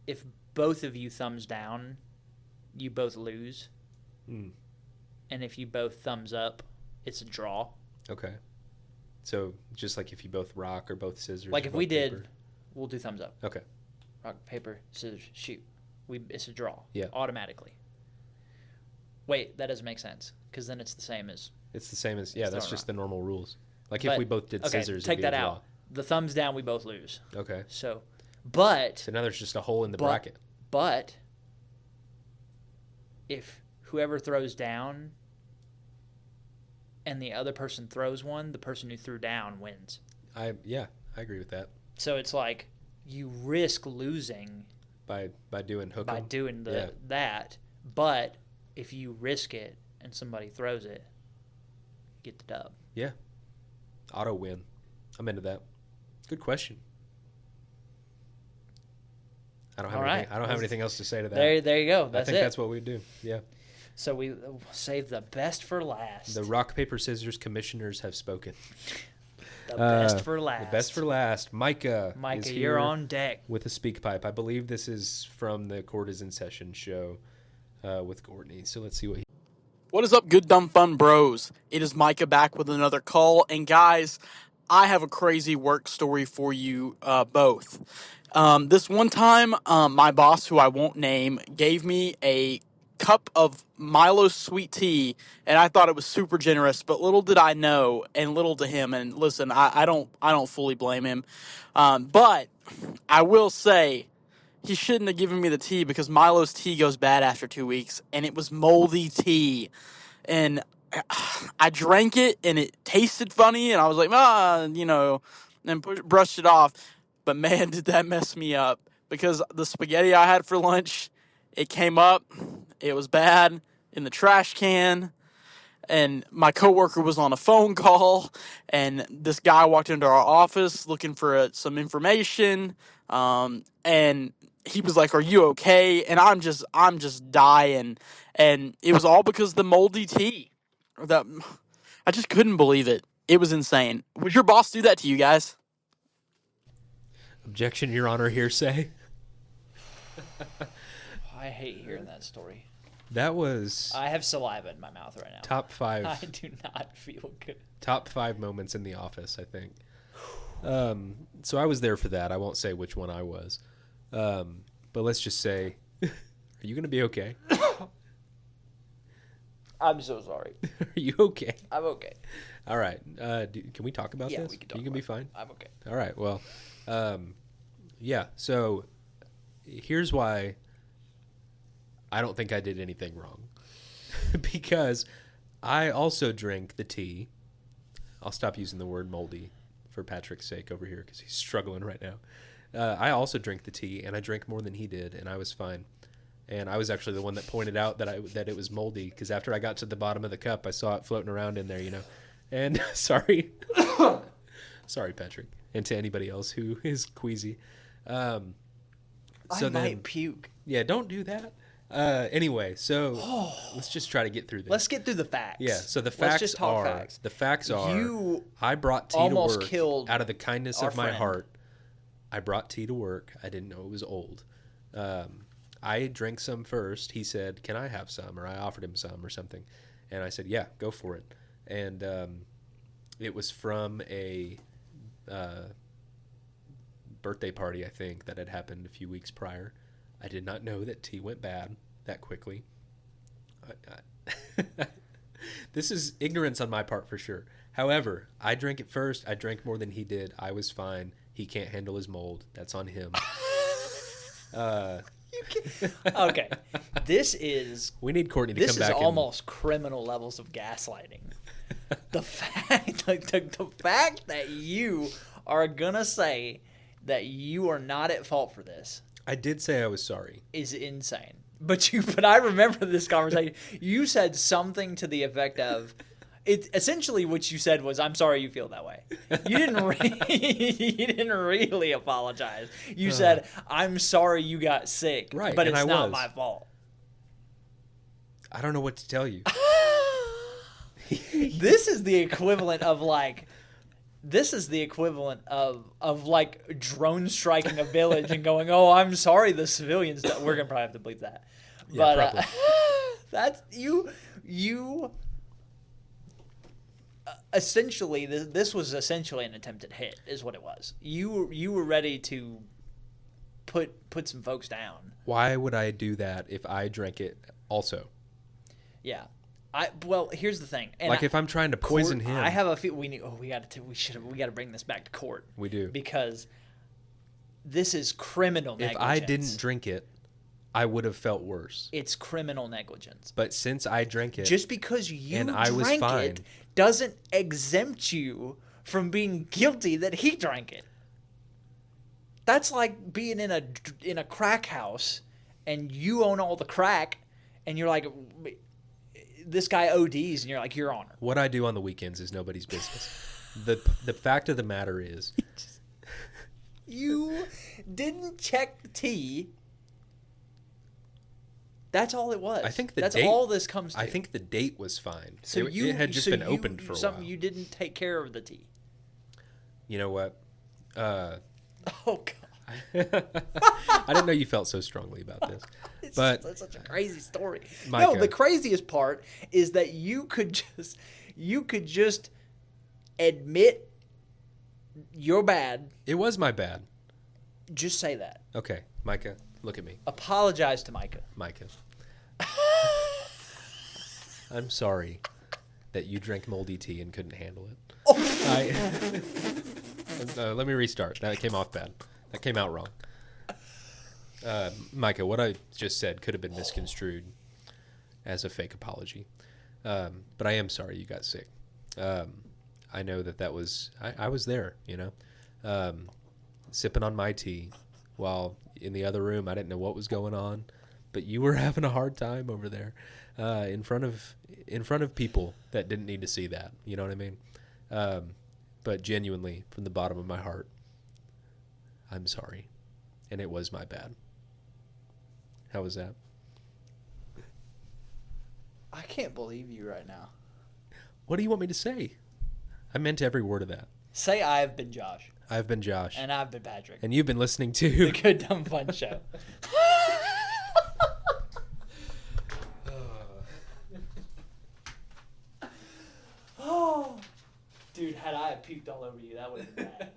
If both of you thumbs down, you both lose. And if you both thumbs up, it's a draw. Okay. So just like if you both rock or both scissors. Like if we did, we'll do thumbs up. Okay. Rock, paper, scissors, shoot. It's a draw. Yeah. Automatically. Wait, that doesn't make sense because then it's the same as. It's the same as that's just the normal rules. Like but, if we both did scissors, take it'd be that a draw. out. The thumbs down, we both lose. Okay. So now there's just a hole in the bracket. But if whoever throws down and the other person throws one, the person who threw down wins. I agree with that. So it's like you risk losing by doing hook 'em. By doing that, but if you risk it and somebody throws it, you get the dub. Yeah. Auto win. I'm into that. Good question. I don't have anything else to say to that. There you go. I think that's what we do. Yeah. So we save the best for last. The rock, paper, scissors commissioners have spoken. The best for last. The best for last. Micah, you're on deck. With a SpeakPipe. I believe this is from the Court is in Session show with Courtney. So let's see what What is up, good, dumb, fun bros? It is Micah back with another call. And guys, I have a crazy work story for you both. This one time, my boss, who I won't name, gave me a cup of Milo sweet tea, and I thought it was super generous, but little did I know, and little to him, and listen, I don't fully blame him, but I will say he shouldn't have given me the tea because Milo's tea goes bad after 2 weeks, and it was moldy tea, and I drank it, and it tasted funny, and I was like, and brushed it off, but man, did that mess me up, because the spaghetti I had for lunch, it came up, it was bad, in the trash can, and my coworker was on a phone call, and this guy walked into our office looking for some information, and he was like, "Are you okay?" And I'm just dying, and it was all because of the moldy tea. I just couldn't believe it. It was insane. Would your boss do that to you guys? Objection, Your Honor, hearsay. I hate hearing that story. That was... I have saliva in my mouth right now. Top 5. I do not feel good. Top 5 moments in the office, I think. So I was there for that. I won't say which one I was. But let's just say, are you going to be okay? I'm so sorry. Are you okay? I'm okay. All right. Can we talk about this? Yeah, we can talk about it. You can be fine? I'm okay. All right. Well, yeah. So here's why I don't think I did anything wrong. Because I also drank the tea. I'll stop using the word moldy for Patrick's sake over here because he's struggling right now. I also drank the tea, and I drank more than he did, and I was fine. And I was actually the one that pointed out that it was moldy because after I got to the bottom of the cup, I saw it floating around in there, And sorry. Sorry, Patrick. And to anybody else who is queasy. I might puke. Yeah, don't do that. Anyway, so let's just try to get through this. Let's get through the facts. Yeah, so the facts are you I brought tea to work killed out of the kindness of my friend. heart. I brought tea to work. I didn't know it was old. I drank some first. He said, "Can I have some?" Or I offered him some or something. And I said, "Yeah, go for it." And it was from a birthday party, I think, that had happened a few weeks prior. I did not know that tea went bad that quickly. This is ignorance on my part for sure. However, I drank it first. I drank more than he did. I was fine. He can't handle his mold. That's on him. Okay. We need Courtney to come back. This is almost criminal levels of gaslighting. The fact that you are gonna say that you are not at fault for this. I did say I was sorry. Is insane. But I remember this conversation. You said something to the effect of, essentially what you said was, "I'm sorry you feel that way." You didn't really apologize. You said, "I'm sorry you got sick, right, but it's not my fault." I don't know what to tell you. This is the equivalent of like This is the equivalent of like drone striking a village and going, "Oh, I'm sorry, the civilians." We're gonna probably have to bleep that, but that's you. Essentially, this was essentially an attempted hit, is what it was. You were ready to put some folks down. Why would I do that if I drank it also? Yeah. Well, here's the thing. And if I'm trying to poison him, I have a feel we got to bring this back to court. We do, because this is criminal negligence. If I didn't drink it, I would have felt worse. It's criminal negligence. But since I drank it, just because you and I was fine, it doesn't exempt you from being guilty that he drank it. That's like being in a crack house and you own all the crack, and you're like, this guy ODs, and you're like, Your Honor. What I do on the weekends is nobody's business. The fact of the matter is, you didn't check the tea. That's all it was. I think that's all this comes to. I think the date was fine. So it had just been opened for a while. You didn't take care of the tea. You know what? Oh God. I didn't know you felt so strongly about this. It's such a crazy story. Micah. No, the craziest part is that you could just admit you're bad. It was my bad. Just say that. Okay, Micah, look at me. Apologize to Micah. Micah. I'm sorry that you drank moldy tea and couldn't handle it. Let me restart. That came off bad. That came out wrong. Micah, what I just said could have been misconstrued as a fake apology. But I am sorry you got sick. I know that was... I was there, sipping on my tea while in the other room I didn't know what was going on. But you were having a hard time over there in front of people that didn't need to see that. You know what I mean? But genuinely, from the bottom of my heart, I'm sorry. And it was my bad. How was that? I can't believe you right now. What do you want me to say? I meant every word of that. Say I've been Josh. I've been Josh. And I've been Patrick. And you've been listening to... The Good Dumb Fun Show. Oh. Dude, had I puked all over you, that would have been bad.